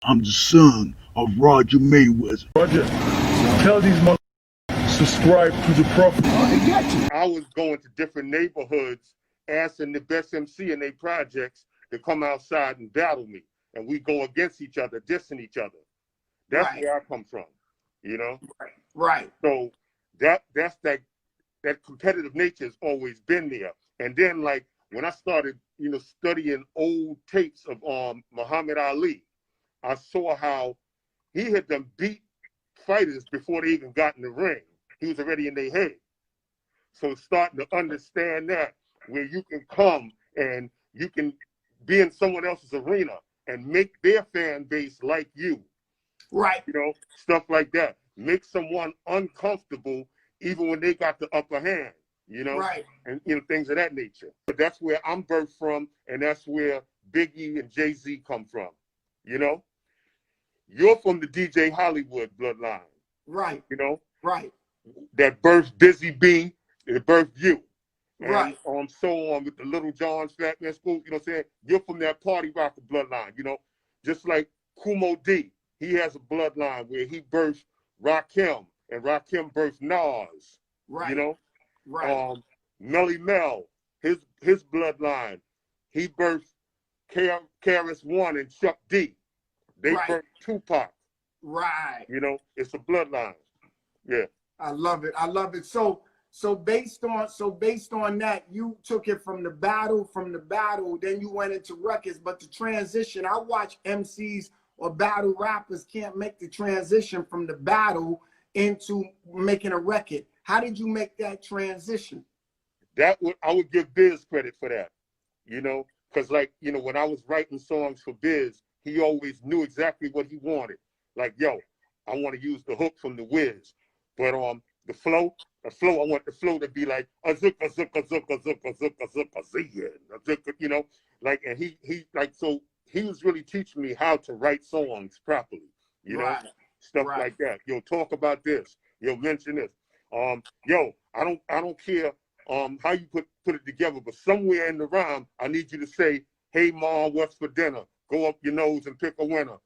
I'm the son of Roger Mayweather. Roger, tell these mother subscribe to the prophet. I was going to different neighborhoods asking the best MC in their projects to come outside and battle me. And we go against each other, dissing each other. That's where I come from, you know? Right. So that's that competitive nature has always been there. And then like when I started, studying old tapes of Muhammad Ali, I saw how he had them beat fighters before they even got in the ring. He was already in their head. So starting to understand that, where you can come and you can be in someone else's arena and make their fan base like you. Right. Stuff like that. Make someone uncomfortable even when they got the upper hand, Right. And things of that nature. But that's where I'm birthed from, and that's where Biggie and Jay-Z come from. You're from the DJ Hollywood bloodline. Right. Right. That birthed Busy B, it birthed you. And right. So on with the Little John's Fat Man School, what I'm saying? You're from that party rocker bloodline, just like Kumo D. He has a bloodline where he birthed Rakim, and Rakim birthed Nas. Right. Right. Melly Mel, his bloodline, he birthed KRS-One and Chuck D. They birthed Tupac. Right. It's a bloodline. Yeah. I love it. I love it. So based on that, you took it from the battle, then you went into records. But the transition, I watch MCs or battle rappers can't make the transition from the battle into making a record. How did you make that transition? I would give Biz credit for that, because when I was writing songs for Biz, he always knew exactly what he wanted. Like, yo, I want to use the hook from the Wiz, but the flow, I want the flow to be like a zook, a zook, a zook, a zook, a zook, a zook, a zook, and he was really teaching me how to write songs properly, stuff like that. Yo, talk about this. Yo, mention this. Yo, I don't care how you put it together, but somewhere in the rhyme, I need you to say, "Hey, Mom, what's for dinner?" Go up your nose and pick a winner.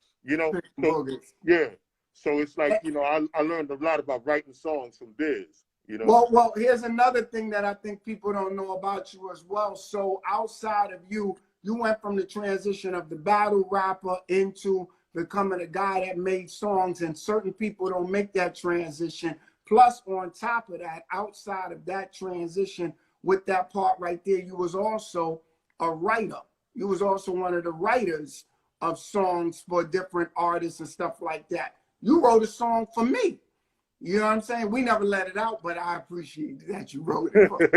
So, yeah. So it's like, I learned a lot about writing songs from Biz. Well, here's another thing that I think people don't know about you as well. So outside of you went from the transition of the battle rapper into becoming a guy that made songs, and certain people don't make that transition. Plus, on top of that, outside of that transition with that part right there, you was also a writer. You was also one of the writers of songs for different artists and stuff like that. You wrote a song for me. You know what I'm saying? We never let it out, but I appreciate that you wrote it for me.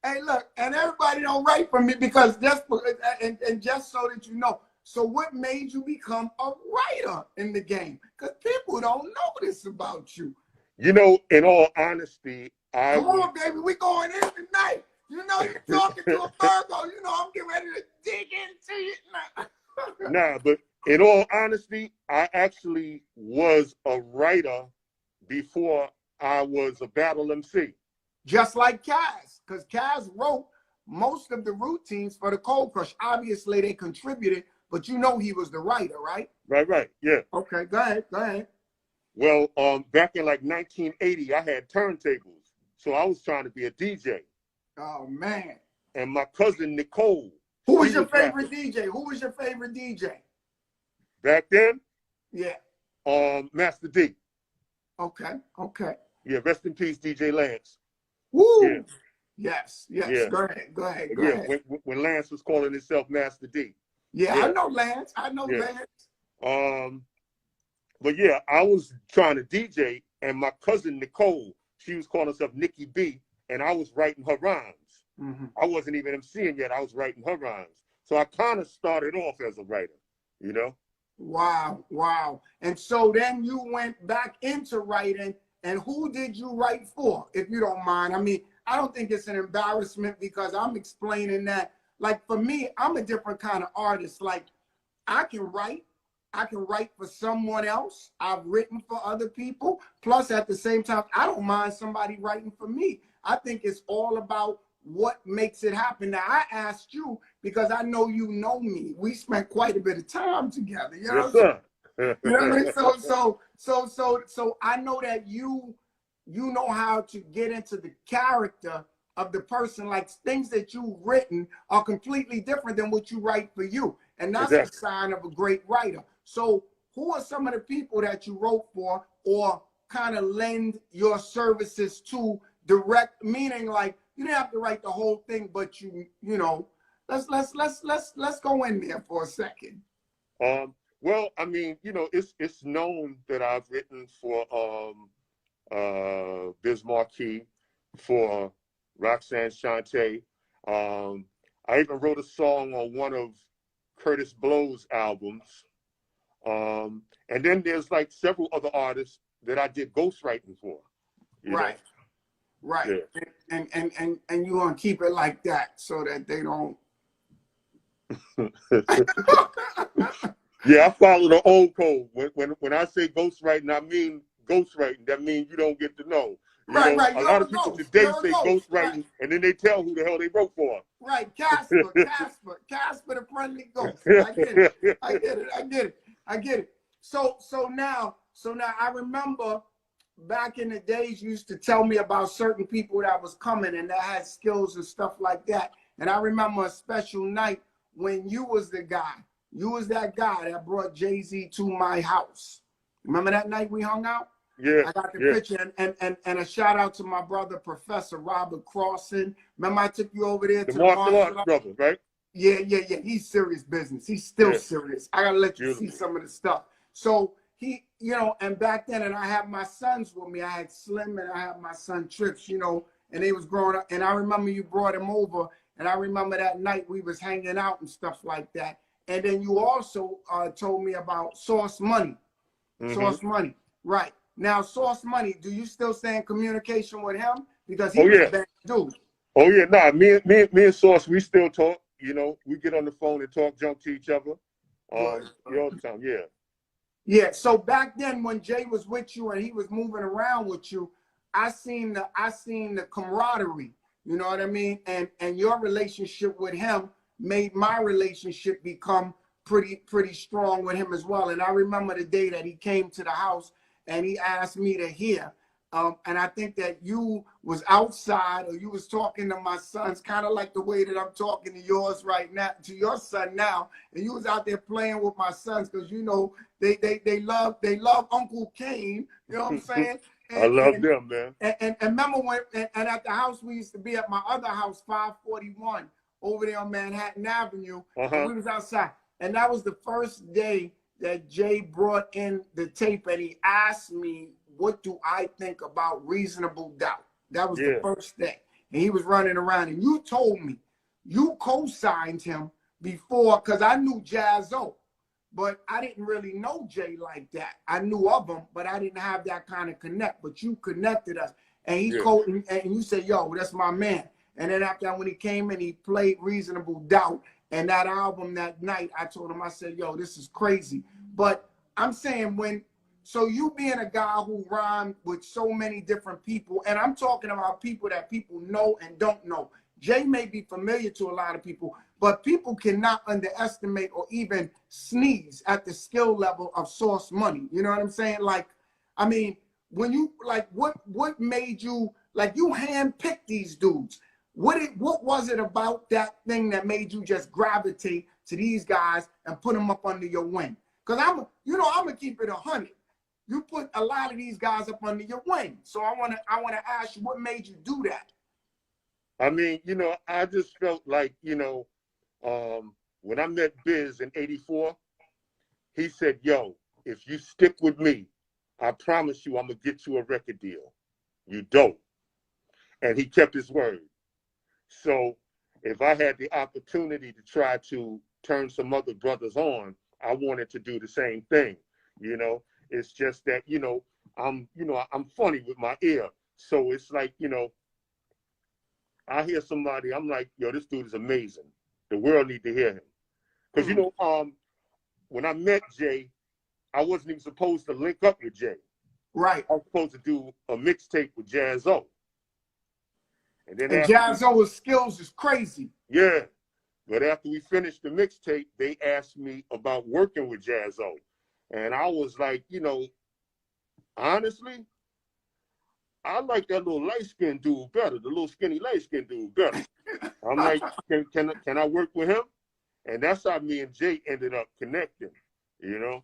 Hey, look, and everybody don't write for me because just so that you know. So what made you become a writer in the game? Because people don't know this about you. In all honesty, Come on, baby, we going in tonight. You're talking to a Virgo. I'm getting ready to dig into it now. Nah, but in all honesty, I actually was a writer before I was a battle MC. Just like Kaz, because Kaz wrote most of the routines for the Cold Crush. Obviously, they contributed, but he was the writer, right? Right, yeah. Okay, go ahead. Well, back in like 1980, I had turntables, so I was trying to be a DJ. Oh, man. And my cousin, Nicole. Who was your favorite DJ? Back then? Yeah. Master D. Okay. Yeah, rest in peace, DJ Lance. Woo! Yeah. Yes. Yeah. Go ahead. When Lance was calling himself Master D. Yeah, I know Lance. Lance. But yeah, I was trying to DJ, and my cousin, Nicole, she was calling herself Nikki B, and I was writing her rhymes. Mm-hmm. I wasn't even MCing yet. I was writing her rhymes. So I kind of started off as a writer, Wow. And so then you went back into writing, and who did you write for, if you don't mind? I mean, I don't think it's an embarrassment because I'm explaining that. Like, for me, I'm a different kind of artist. Like, I can write for someone else. I've written for other people. Plus, at the same time, I don't mind somebody writing for me. I think it's all about what makes it happen. Now, I asked you because I know you know me. We spent quite a bit of time together. You know Yes, what I'm saying? sir. You know what I mean? So I know that you know how to get into the character of the person. Like things that you've written are completely different than what you write for you. And that's Exactly. a sign of a great writer. So who are some of the people that you wrote for or kind of lend your services to direct, meaning like you didn't have to write the whole thing, but you know, let's go in there for a second. Well, I mean, you know, it's known that I've written for Biz Markie, for Roxanne Shante. I even wrote a song on one of Curtis Blow's albums. And then there's like several other artists that I did ghostwriting for. Right. Know? Right. Yeah. And you want to keep it like that so that they don't. Yeah, I follow the old code. When I say ghostwriting, I mean ghostwriting. That means you don't get to know. You Right, know, right. a You're lot a of people ghost. today You're a say ghost. ghostwriting, Right. and then they tell who the hell they wrote for. Right, Casper the friendly ghost. I get it. So now I remember back in the days you used to tell me about certain people that was coming and that had skills and stuff like that. And I remember a special night when you was the guy. You was that guy that brought Jay-Z to my house. Remember that night we hung out? Yeah, I got the yeah. picture and a shout out to my brother, Professor Robert Crossan. Remember I took you over there The to martial arts brother, right? Yeah. He's serious business. He's still serious. I gotta let you Beautiful. see some of the stuff. So he, you know, and back then, and I had my sons with me. I had Slim and I had my son Trips, you know, and they was growing up. And I remember you brought him over, and I remember that night we was hanging out and stuff like that. And then you also told me about Source Money. Mm-hmm. Source Money, right. Now, Source Money, do you still stay in communication with him? Because he was a bad dude. Oh yeah, nah. Me and Sauce, we still talk. You know, we get on the phone and talk junk to each other. All the time. Yeah. Yeah. So back then, when Jay was with you and he was moving around with you, I seen the camaraderie. You know what I mean? And your relationship with him made my relationship become pretty strong with him as well. And I remember the day that he came to the house and he asked me to hear. And I think that you was outside or you was talking to my sons, kind of like the way that I'm talking to yours right now, to your son now. And you was out there playing with my sons because, you know, they love Uncle Kane. You know what I'm saying? I love them, man. And remember when, and at the house we used to be at my other house, 541, over there on Manhattan Avenue. And we was outside. And that was the first day that Jay brought in the tape and he asked me, what do I think about Reasonable Doubt? That was the first day. And he was running around and you told me, you co-signed him before, because I knew Jazzo, but I didn't really know Jay like that. I knew of him, but I didn't have that kind of connect, but you connected us. And he and you said, yo, that's my man. And then after that, when he came in, he played Reasonable Doubt. And that album that night, I told him, I said, yo, this is crazy. But I'm saying so you being a guy who rhymed with so many different people, and I'm talking about people that people know and don't know. Jay may be familiar to a lot of people, but people cannot underestimate or even sneeze at the skill level of Source Money. You know what I'm saying? Like, I mean, when you, like, what made you, like, you handpicked these dudes. What was it about that thing that made you just gravitate to these guys and put them up under your wing? Because I'm gonna keep it 100. You put a lot of these guys up under your wing. So I wanna ask you, what made you do that? I mean, you know, I just felt like, you know, when I met Biz in '84, he said, yo, if you stick with me, I promise you I'm gonna get you a record deal. You don't. And he kept his word. So if I had the opportunity to try to turn some other brothers on, I wanted to do the same thing. You know, it's just that, I'm funny with my ear. So it's like, I hear somebody, I'm like, yo, this dude is amazing. The world need to hear him. Because, when I met Jay, I wasn't even supposed to link up with Jay. Right. I was supposed to do a mixtape with Jazzo. And then And Jazzo's skills is crazy. yeah. But after we finished the mixtape, they asked me about working with Jazzo. And I was like, honestly, I like that little light-skinned dude better, the little skinny light-skinned dude better. I'm like, can I work with him? And that's how me and Jay ended up connecting, And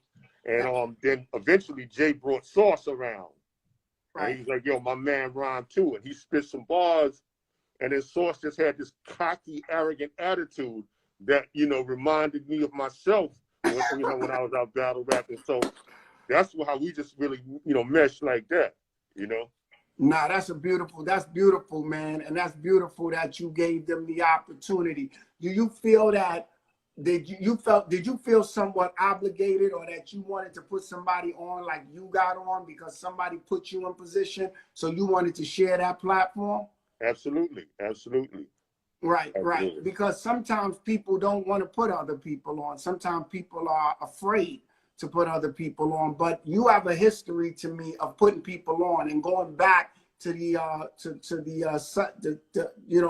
then eventually Jay brought Sauce around. Right. And he's like, yo, my man rhymed too. And he spit some bars. And then Sauce just had this cocky, arrogant attitude that, reminded me of myself when I was out battle rapping. So that's how we just really, meshed like that, Nah, that's beautiful, man. And that's beautiful that you gave them the opportunity. Do you feel that, did you feel somewhat obligated, or that you wanted to put somebody on like you got on because somebody put you in position, so you wanted to share that platform? Absolutely. Right. Because sometimes people don't want to put other people on. Sometimes people are afraid to put other people on. But you have a history to me of putting people on, and going back to the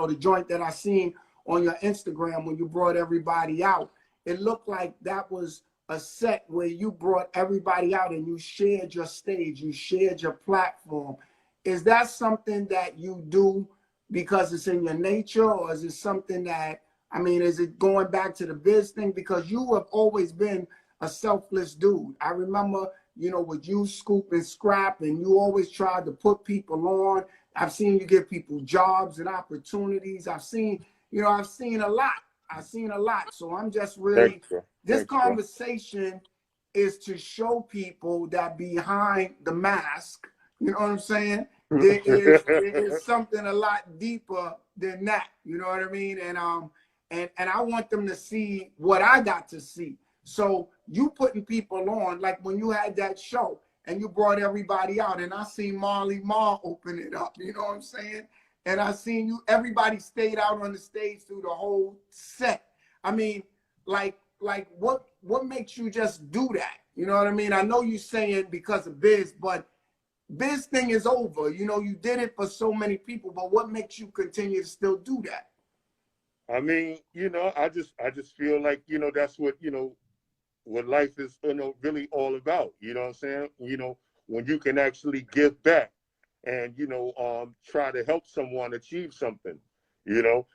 the joint that I seen on your Instagram when you brought everybody out. It looked like that was a set where you brought everybody out and you shared your stage, you shared your platform. Is that something that you do because it's in your nature, or is it something that, is it going back to the biz thing? Because you have always been a selfless dude. I remember, with you, Scoop and Scrap, and you always tried to put people on. I've seen you give people jobs and opportunities. I've seen a lot. So I'm just really, this conversation is to show people that behind the mask, you know what I'm saying? There is something a lot deeper than that. You know what I mean? And I want them to see what I got to see. So you putting people on, like when you had that show and you brought everybody out, and I seen Marley Marl open it up, you know what I'm saying? And I seen everybody stayed out on the stage through the whole set. What makes you just do that? You know what I mean? I know you're saying because of biz, but biz thing is over. You did it for so many people, but what makes you continue to still do that? I just feel like, that's what life is, really all about. You know what I'm saying? When you can actually give back and, try to help someone achieve something,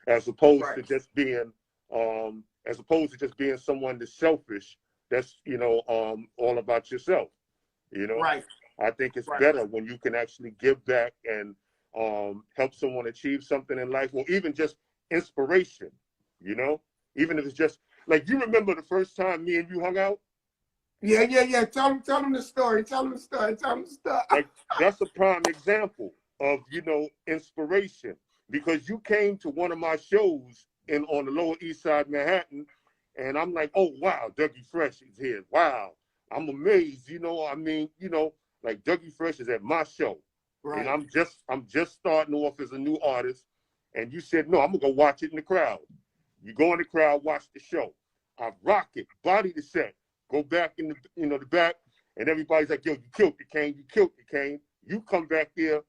as opposed to just being, someone that's selfish, that's, all about yourself, Right. I think it's better when you can actually give back and help someone achieve something in life, or even just inspiration, even if it's just like, you remember the first time me and you hung out? Yeah. Tell them the story. Like, that's a prime example of, inspiration, because you came to one of my shows on the Lower East Side, Manhattan, and I'm like, oh, wow, Dougie Fresh is here. Wow. I'm amazed, like Dougie Fresh is at my show. Right. And I'm just starting off as a new artist. And you said, no, I'm gonna go watch it in the crowd. You go in the crowd, watch the show. I rock it, body the set, go back in the back, and everybody's like, yo, you killed the Kane. You come back there.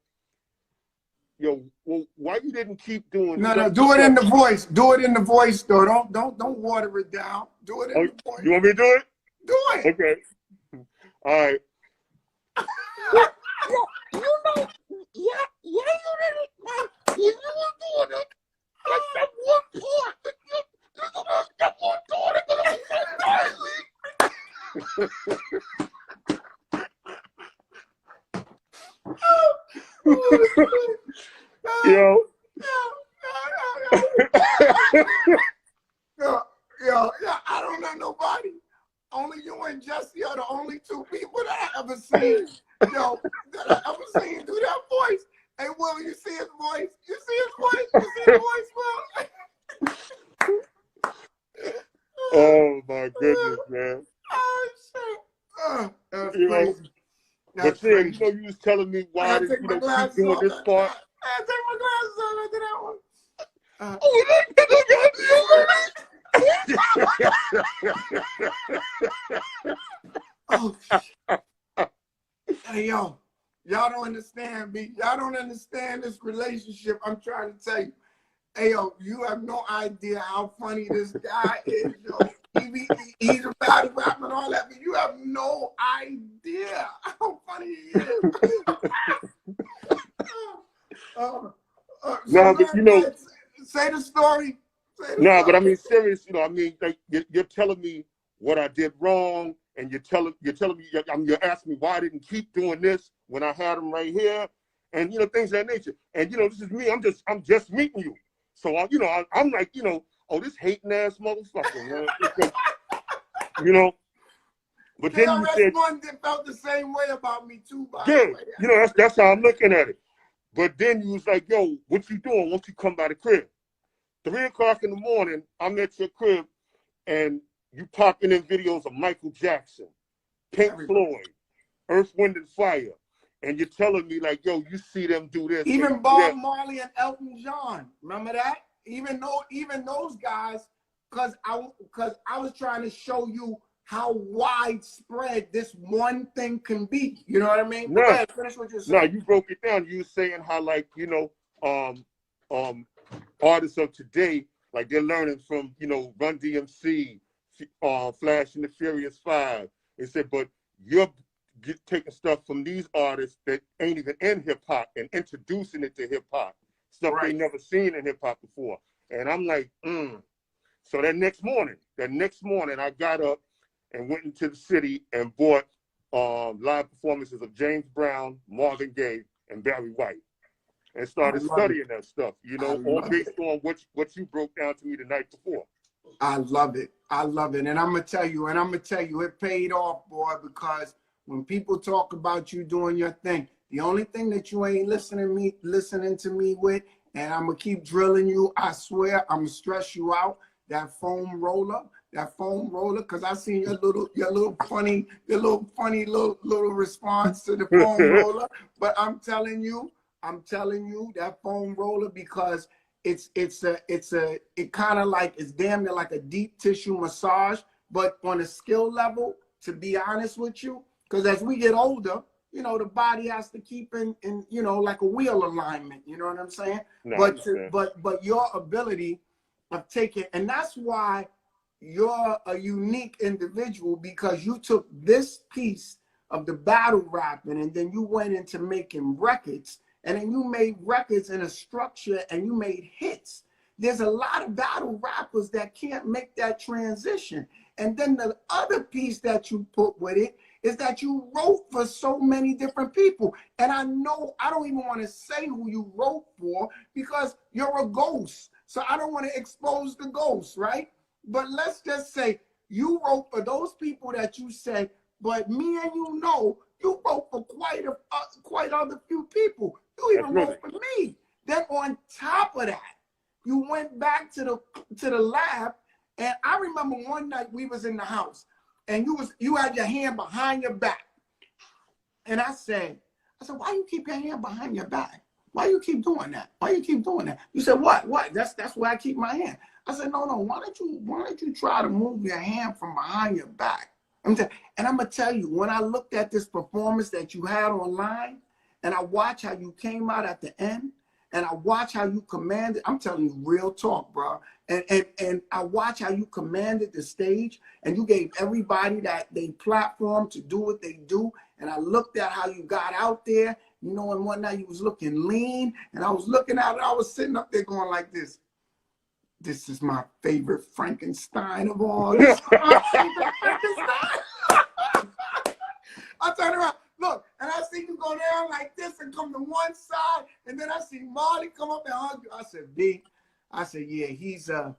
Yo, well, why you didn't keep doing? No, do it in the voice. Do it in the voice, though. Don't water it down. Do it in the voice. You want me to do it? Do it. Okay. All right. Why you didn't? When you were doing it, like that one part that one part Yo. Yo, I don't know nobody. Only you and Jesse are the only two people that I ever seen. That I ever seen do that voice. Hey, Will, you see his voice? You see his voice, Will? Oh, my goodness, man. Oh, shit. That's crazy. But then, you was telling me why did keep doing this part. I take my glasses off after that one. Oh, hey, yo. Y'all don't understand me. Y'all don't understand this relationship. I'm trying to tell you. Hey, yo, you have no idea how funny this guy is, yo. He's a battle rapper and all that, but you have no idea how funny he is. No, but you know, say the story. no, but I mean, serious. You know, I mean, like you're telling me what I did wrong, and you're telling me, you're asking me why I didn't keep doing this when I had him right here, and you know, things of that nature. And you know, this is me. I'm just meeting you. So I'm like, you know, oh, this hating ass motherfucker, man. Because, you know, but then you said, KRS-One felt the same way about me too. By the way. You know, that's how I'm looking at it. But then you was like, yo, what you doing once you come by the crib? 3 o'clock in the morning, I'm at your crib, and you popping in videos of Michael Jackson, Pink Floyd, Earth, Wind, and Fire. And you're telling me, like, yo, you see them do this. Even Bob Marley and Elton John. Remember that? Even those guys, because I was trying to show you how widespread this one thing can be. You know what I mean? No, go ahead, finish what you're saying. No, you broke it down. You were saying how, like, you know, artists of today, like, they're learning from, you know, Run DMC, Flash and the Furious 5. They said, but you're taking stuff from these artists that ain't even in hip hop and introducing it to hip hop, stuff they never seen in hip hop before. And I'm like, So that next morning, I got up and went into the city and bought live performances of James Brown, Marvin Gaye, and Barry White, and started studying that stuff, you know, all based on what you broke down to me the night before. I love it. And I'm gonna tell you, it paid off, boy, because when people talk about you doing your thing, the only thing that you ain't listening to me with, and I'm gonna keep drilling you, I swear, I'm gonna stress you out, that foam roller, because I seen your little funny response to the foam roller. But I'm telling you that foam roller, because it kind of like, it's damn near like a deep tissue massage, but on a skill level, to be honest with you, because as we get older, you know, the body has to keep in you know, like a wheel alignment, you know what I'm saying? No, but your ability of taking, and that's why you're a unique individual, because you took this piece of the battle rapping and then you went into making records, and then you made records in a structure and you made hits. There's a lot of battle rappers that can't make that transition. And then the other piece that you put with it is that you wrote for so many different people. And I know I don't even want to say who you wrote for, because you're a ghost. So I don't want to expose the ghost, right? But let's just say you wrote for those people that you said, but me and you know, you wrote for quite other few people. You even wrote for me. Then on top of that, you went back to the lab, and I remember one night we was in the house, and you had your hand behind your back, and I said, why you keep your hand behind your back? Why you keep doing that? Why you keep doing that? You said, what? That's where I keep my hand. I said, no. Why don't you try to move your hand from behind your back? And I'm gonna tell you, when I looked at this performance that you had online, and I watched how you came out at the end, and I watched how you commanded, I'm telling you real talk, bro. And I watched how you commanded the stage, and you gave everybody that they platform to do what they do. And I looked at how you got out there, you know, and one night you was looking lean, and I was looking at it, I was sitting up there going like this. This is my favorite Frankenstein of all. This is my favorite Frankenstein. I turned around, look, and I see you go down like this and come to one side, and then I see Marley come up and hug you. I said, B, I said, yeah, he's a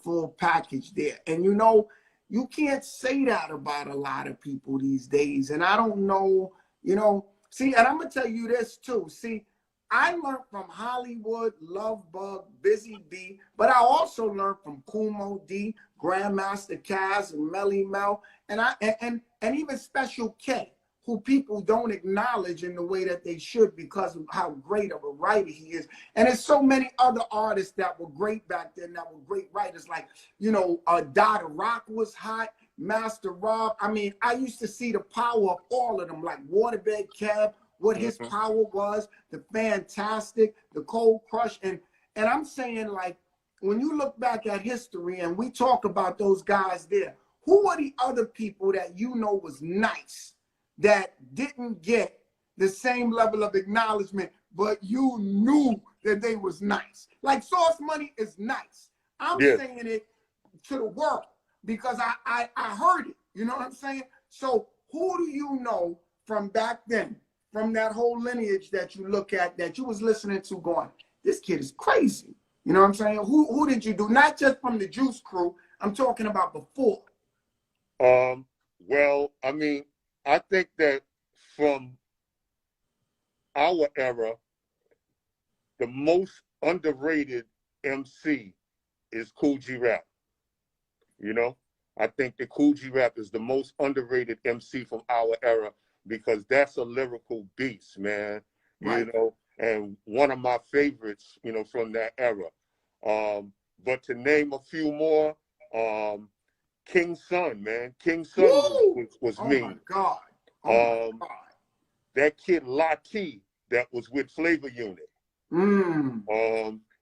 full package there. And you know, you can't say that about a lot of people these days. And I don't know, you know, see, and I'm gonna tell you this too. See, I learned from Hollywood, Love Bug, Busy B, but I also learned from Kumo D, Grandmaster Caz, and Melly Mel, and even Special K, who people don't acknowledge in the way that they should because of how great of a writer he is. And there's so many other artists that were great back then, that were great writers, like, you know, Dada Rock was hot, Master Rob. I mean, I used to see the power of all of them, like Waterbed Cab, what his power was, the Fantastic, the Cold Crush. And I'm saying, like, when you look back at history and we talk about those guys there, who are the other people that you know was nice that didn't get the same level of acknowledgement, but you knew that they was nice? Like, Sauce Money is nice. I'm saying it to the world because I heard it. You know what I'm saying? So who do you know from back then, from that whole lineage that you look at, that you was listening to going, this kid is crazy? You know what I'm saying? Who did you do? Not just from the Juice Crew. I'm talking about before. Well, I mean, I think that from our era, the most underrated MC is Kool G Rap. You know, I think that Kool G Rap is the most underrated MC from our era because that's a lyrical beast, man. Right. You know, and one of my favorites, you know, from that era. But to name a few more, King Son, man. King Son was oh me. My God. Oh my God. That kid Lati that was with Flavor Unit.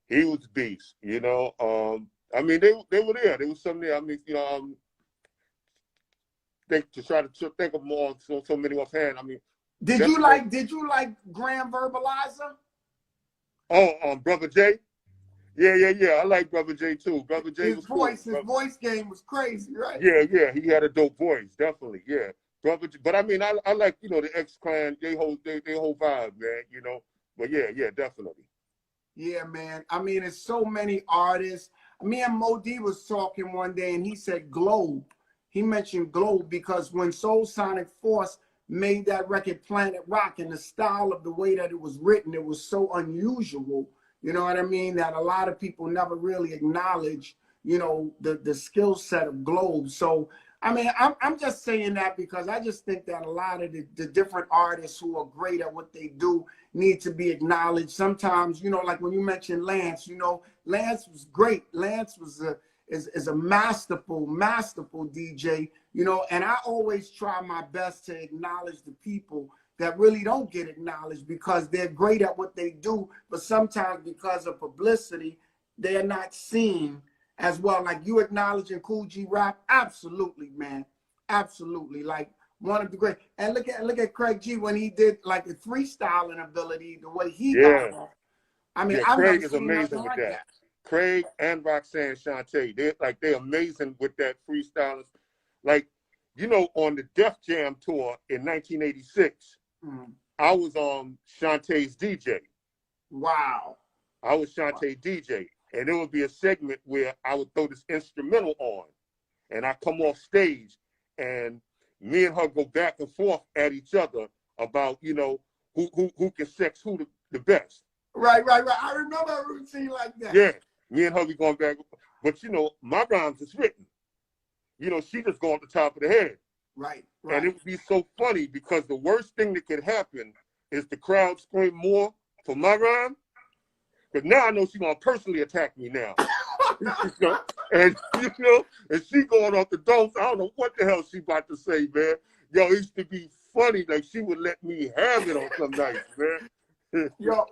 He was beast, you know. I mean, they were there. There was something there. I mean, you know, to try to think of more so many offhand. I mean, did you like Grand Verbalizer? Oh, Brother J. Yeah. I like Brother J too. Brother J was cool. His voice game was crazy, right? Yeah. He had a dope voice, definitely. Yeah, Brother. But I mean, I like, you know, the X-Clan. They whole vibe, man. You know. But yeah, definitely. Yeah, man. I mean, it's so many artists. Me and Mo D was talking one day, and he said Globe. He mentioned Globe because when Soul Sonic Force made that record Planet Rock, and the style of the way that it was written, it was so unusual. You know what I mean? That a lot of people never really acknowledge, you know, the skill set of Globe. So, I mean, I'm just saying that because I just think that a lot of the different artists who are great at what they do need to be acknowledged. Sometimes, you know, like when you mentioned Lance, you know, Lance was great. Lance was is a masterful DJ, you know, and I always try my best to acknowledge the people that really don't get acknowledged because they're great at what they do, but sometimes because of publicity, they're not seen as well. Like you acknowledging Kool G Rap, absolutely, man, absolutely. Like one of the great. And look at Craig G when he did like the freestyling ability, the way he got off. I mean, I've Craig never is seen amazing with like that. Craig and Roxanne Shante, they're amazing with that freestyling. Like, you know, on the Def Jam tour in 1986. I was Shantae's DJ. Wow. I was Shantae DJ. And there would be a segment where I would throw this instrumental on. And I come off stage and me and her go back and forth at each other about, you know, who can sex who the best. Right. I remember a routine like that. Yeah. Me and her be going back. But, you know, my rhymes is written. You know, she just go on the top of the head. Right. And it would be so funny because the worst thing that could happen is the crowd scream more for my rhyme. Because now I know she's going to personally attack me now. You know? And, you know, and she going off the dome. I don't know what the hell she about to say, man. Yo, it used to be funny. Like, she would let me have it on some nights, man. yo,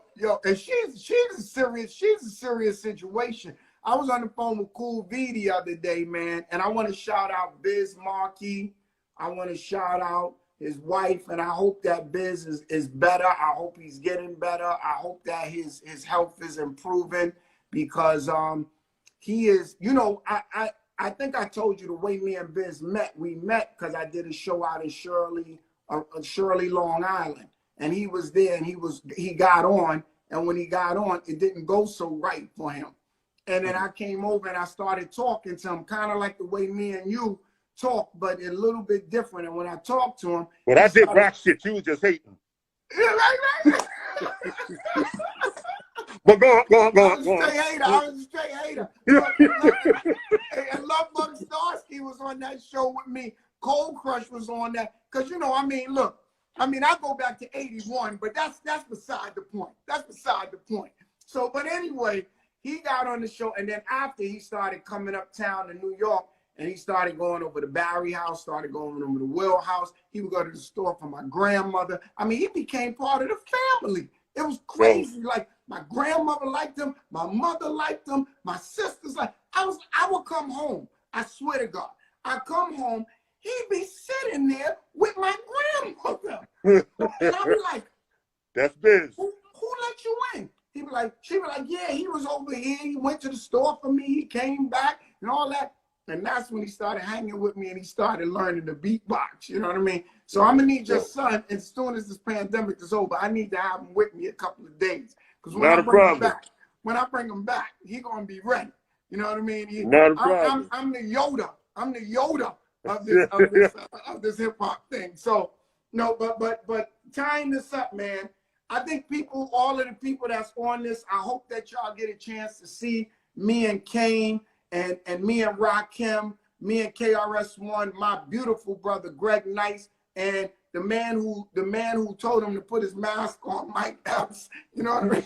and she's a serious situation. I was on the phone with Cool V the other day, man, and I want to shout out Biz Markie. I want to shout out his wife, and I hope that Biz is better. I hope he's getting better. I hope that his health is improving because he is, you know, I think I told you the way me and Biz met. We met because I did a show out in Shirley, Long Island, and he was there, and he got on, and when he got on, it didn't go so right for him. And then I came over and I started talking to him, kind of like the way me and you talk, but a little bit different. And when I talked to him, but I did rock shit. You was just hating. Yeah, right. But go on. I was a straight hater. And Love Bug Starsky was on that show with me. Cold Crush was on that. Because, you know, I mean, look, I go back to 81, but that's beside the point. That's beside the point. So, but anyway, he got on the show, and then after he started coming uptown to New York, and he started going over to Barry House, started going over to Will House. He would go to the store for my grandmother. I mean, he became part of the family. It was crazy. Like, my grandmother liked him, my mother liked him, my sisters like. I would come home. I swear to God, I come home. He'd be sitting there with my grandmother, and I'd be like, "That's Biz. Who let you in?" She'd be like, "Yeah, he was over here. He went to the store for me. He came back and all that." And that's when he started hanging with me and he started learning the beatbox. You know what I mean? So I'm gonna need your son as soon as this pandemic is over. I need to have him with me a couple of days, because when I bring him back, he gonna be ready. You know what I mean? I'm the Yoda. I'm the Yoda of this hip hop thing. So no, but tying this up, man. I think all of the people that's on this, I hope that y'all get a chance to see me and Kane and me and Rakim, me and KRS-One, my beautiful brother Greg Nice, and the man who told him to put his mask on, Mike Epps. You know what I mean?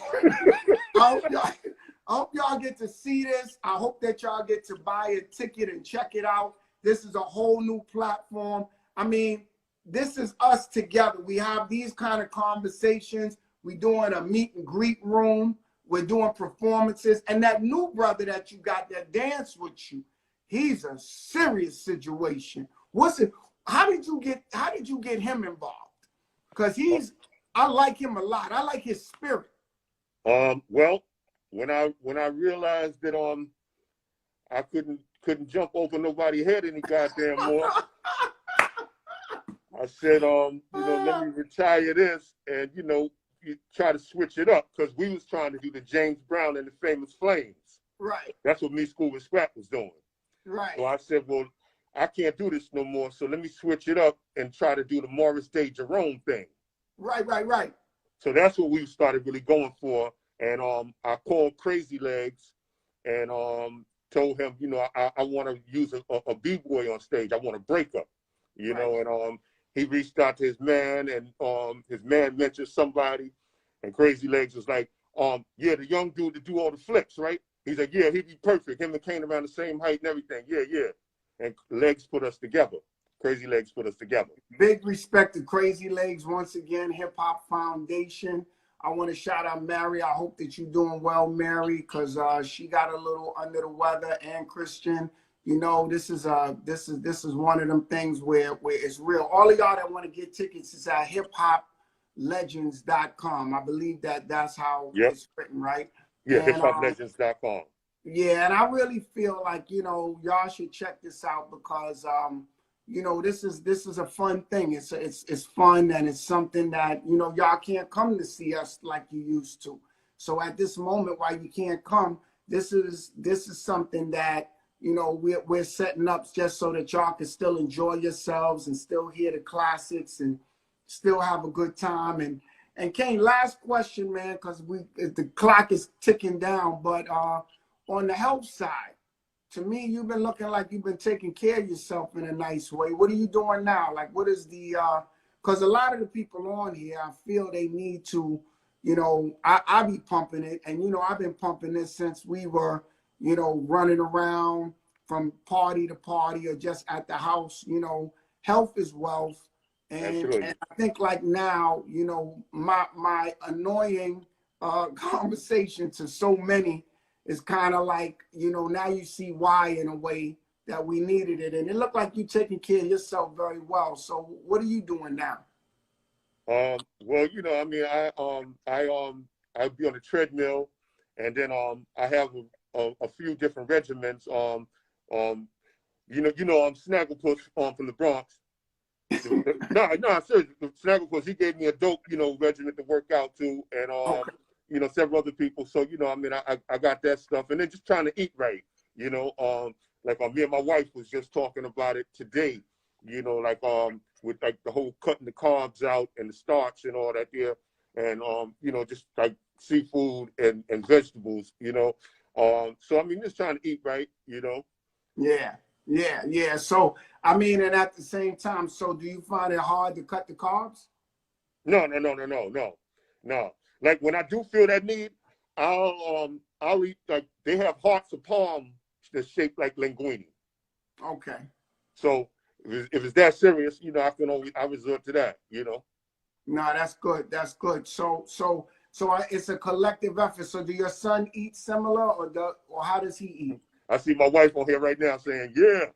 I hope y'all get to see this. I hope that y'all get to buy a ticket and check it out. This is a whole new platform. I mean, this is us together. We have these kind of conversations. We're doing a meet and greet room. We're doing performances. And that new brother that you got that dance with you, he's a serious situation. How did you get him involved? Because I like him a lot. I like his spirit. Well, when I realized that I couldn't jump over nobody's head any goddamn more, I said, let me retire this and, you try to switch it up, because we was trying to do the James Brown and the Famous Flames. Right. That's what Me School with Scrap was doing. Right. So I said, well, I can't do this no more, so let me switch it up and try to do the Morris Day Jerome thing. Right. So that's what we started really going for. And I called Crazy Legs and told him, I want to use a B-boy on stage. I want to break up, know, and he reached out to his man, and his man mentioned somebody, and Crazy Legs was like, yeah, the young dude to do all the flips, right? He's like, yeah, he'd be perfect. Him and Kane around the same height and everything. Yeah. And Legs put us together. Crazy Legs put us together. Big respect to Crazy Legs once again, Hip Hop Foundation. I want to shout out Mary. I hope that you're doing well, Mary, because she got a little under the weather. And Christian, this is one of them things where it's real. All of y'all that want to get tickets is at hiphoplegends.com. I believe that's how it's written, right? Yeah, hiphoplegends.com. Yeah, and I really feel like, y'all should check this out, because this is a fun thing. It's fun, and it's something that, y'all can't come to see us like you used to. So at this moment, while you can't come, this is something that, we're setting up just so that y'all can still enjoy yourselves and still hear the classics and still have a good time. And Kane, last question, man, because the clock is ticking down, but on the health side, to me, you've been looking like you've been taking care of yourself in a nice way. What are you doing now? Like, what is because a lot of the people on here, I feel they need to, I be pumping it. And, I've been pumping this since we were, running around from party to party or just at the house. Health is wealth. And I think like now, my annoying conversation to so many is kind of like, now you see why in a way that we needed it. And it looked like you're taking care of yourself very well. So what are you doing now? Well, I mean, I'd be on the treadmill, and then I have a few different regimens. Snagglepuss from the Bronx. No, seriously, Snagglepuss, he gave me a dope, regiment to work out to, and several other people. So, I mean, I got that stuff, and then just trying to eat right, like me and my wife was just talking about it today, with like the whole cutting the carbs out and the starch and all that there, and just like seafood and vegetables, so I mean, just trying to eat right, Yeah. So I mean, and at the same time, so do you find it hard to cut the carbs? No. Like when I do feel that need, I'll eat, like they have hearts of palm that's shaped like linguine. Okay. So if it's that serious, I resort to that. No, that's good. That's good. So it's a collective effort. So do your son eat similar, or how does he eat? I see my wife on here right now saying, "Yeah."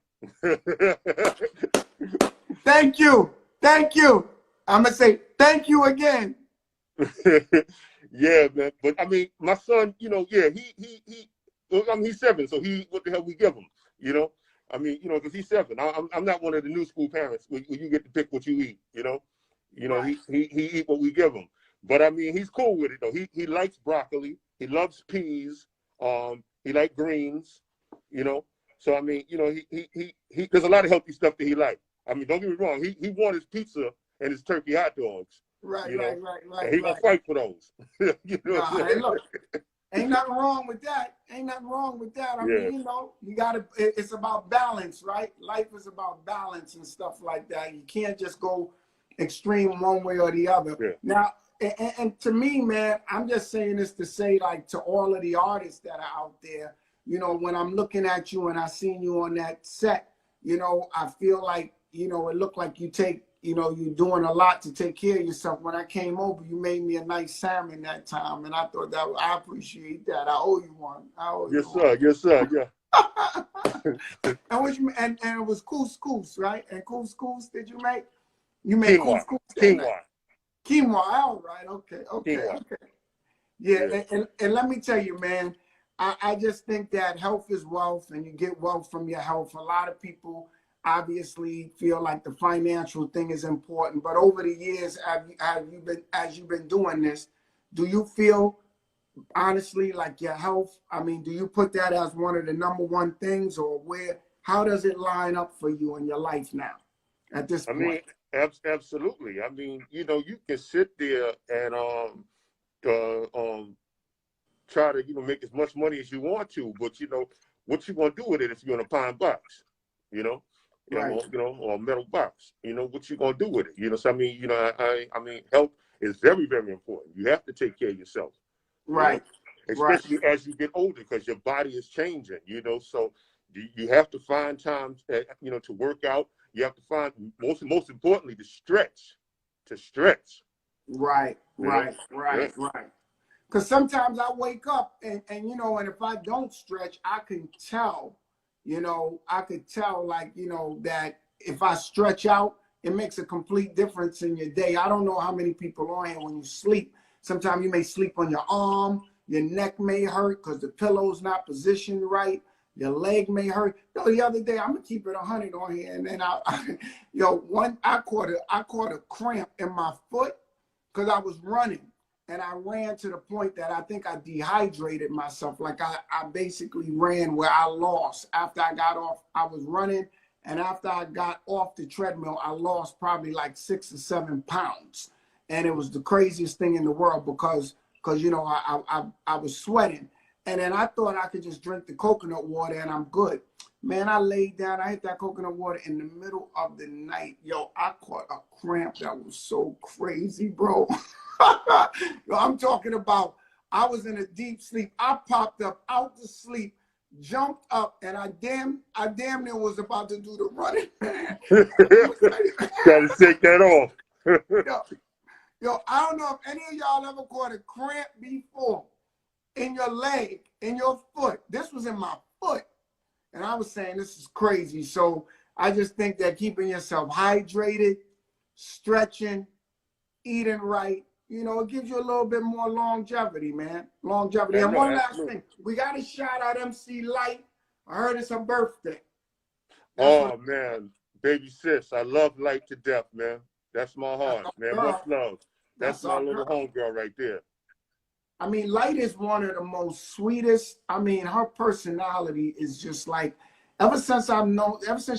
Thank you. Thank you. I'm gonna say thank you again. Yeah, man. But I mean, my son, yeah, he's 7, so what the hell we give him, I mean, because he's 7. I'm not one of the new school parents where you get to pick what you eat, Right. he eat what we give him. But I mean, he's cool with it though. He likes broccoli. He loves peas. He likes greens, you know. So I mean, he there's a lot of healthy stuff that he likes. I mean, don't get me wrong. He wants his pizza and his turkey hot dogs, Right. and he gonna fight for those. Nah, hey, look, ain't nothing wrong with that. Ain't nothing wrong with that. I mean, you gotta. It's about balance, right? Life is about balance and stuff like that. You can't just go extreme one way or the other. Yeah. Now, and to me, man, I'm just saying this to say, like, to all of the artists that are out there, when I'm looking at you and I seen you on that set, I feel like, it looked like you take, you're doing a lot to take care of yourself. When I came over, you made me a nice salmon that time, and I thought I appreciate that. I owe you one. Yes, sir. Yes, sir. Yeah. and it was couscous, right? And couscous, did you make? You made quinoa. Quinoa. Quinoa. All right. Okay. Quinoa. Okay. Yeah. And let me tell you, man, I just think that health is wealth, and you get wealth from your health. A lot of people obviously feel like the financial thing is important, but over the years, as you've been doing this, do you feel honestly like your health? I mean, do you put that as one of the #1 things, or how does it line up for you in your life now at this point? I mean, absolutely. I mean, you can sit there and try to make as much money as you want to, but what you gonna do with it if you're in a pine box, Right. or a metal box, what you gonna do with it, so I mean, I mean, health is very, very important. You have to take care of yourself, Right. Especially as you get older, because your body is changing, so you have to find time, to work out. You have to find, most importantly, to stretch. Right. Yeah. Because sometimes I wake up and and if I don't stretch, I can tell, I could tell like, that if I stretch out, it makes a complete difference in your day. I don't know how many people on here when you sleep. Sometimes you may sleep on your arm, your neck may hurt because the pillow's not positioned right. Your leg may hurt. The other day, I'm gonna keep it 100 on here, and then I caught a cramp in my foot because I was running, and I ran to the point that I think I dehydrated myself. Like I basically ran where I lost. After I got off, I was running, and after I got off the treadmill, I lost probably like 6 or 7 pounds, and it was the craziest thing in the world because I was sweating. And then I thought I could just drink the coconut water and I'm good. Man, I laid down. I hit that coconut water in the middle of the night. Yo, I caught a cramp that was so crazy, bro. Yo, I'm talking about I was in a deep sleep. I popped up out the sleep, jumped up, and I damn near was about to do the running, man. Gotta shake that off. Yo, I don't know if any of y'all ever caught a cramp before. In your leg, in your foot. This was in my foot. And I was saying, this is crazy. So I just think that keeping yourself hydrated, stretching, eating right, it gives you a little bit more longevity, man. Longevity. And one last thing, we got to shout out MC Light. I heard it's her birthday. Man, baby sis, I love Light to death, man. That's my heart, man. Much love. That's my little homegirl right there. I mean, Light is one of the most sweetest. I mean, her personality is just like, ever since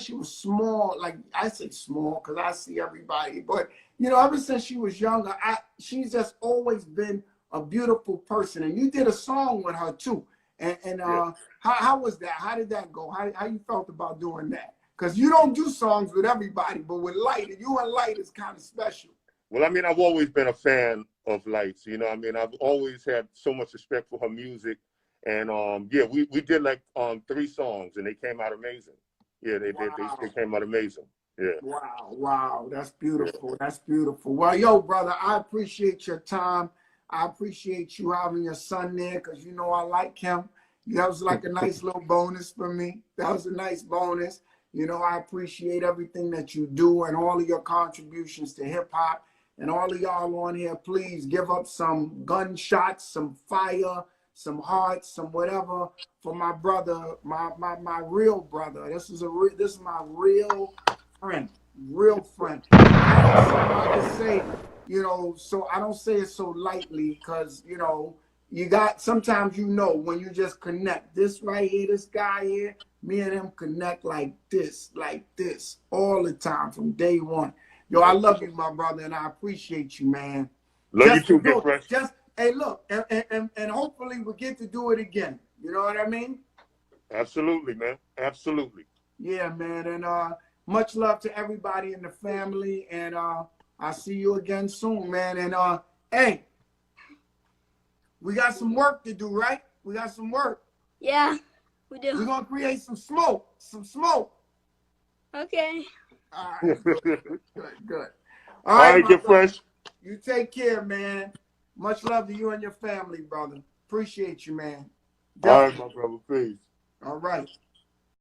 she was small, like I say small because I see everybody, but ever since she was younger, she's just always been a beautiful person. And you did a song with her too. And how was that? How did that go? How you felt about doing that? Because you don't do songs with everybody, but with Light, you and Light is kind of special. Well, I mean, I've always been a fan of Lights, I mean, I've always had so much respect for her music. And yeah, we did like 3 songs and they came out amazing, Yeah, they Wow. they came out amazing. Yeah. Wow. That's beautiful. That's beautiful. Well, yo, brother, I appreciate your time. I appreciate you having your son there because you know I like him. That was like a nice little bonus for me. That was a nice bonus. You know, I appreciate everything that you do and all of your contributions to hip hop. And all of y'all on here, please give up some gunshots, some fire, some hearts, some whatever for my brother, my real brother. This is my real friend, real friend. I ain't something I can say, you know, so I don't say it so lightly because, you know, you got, sometimes you know when you just connect. This right here, this guy here, me and him connect like this, all the time from day one. Yo, I love you, my brother, and I appreciate you, man. Love you too, Big Fresh. Hey, look, and hopefully we get to do it again. You know what I mean? Absolutely, man. Absolutely. Yeah, man. And much love to everybody in the family. And I'll see you again soon, man. And hey, we got some work to do, right? We got some work. Yeah, we do. We're gonna create some smoke. Okay. All right, good. All right, Get Fresh. You take care, man. Much love to you and your family, brother. Appreciate you, man. All right, my brother. Peace. All right.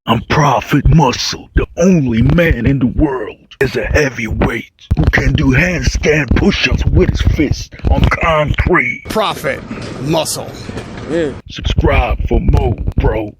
I'm Prophet Muscle, the only man in the world is a heavyweight who can do handstand push-ups with his fist on concrete. Prophet Muscle. Subscribe for more, bro.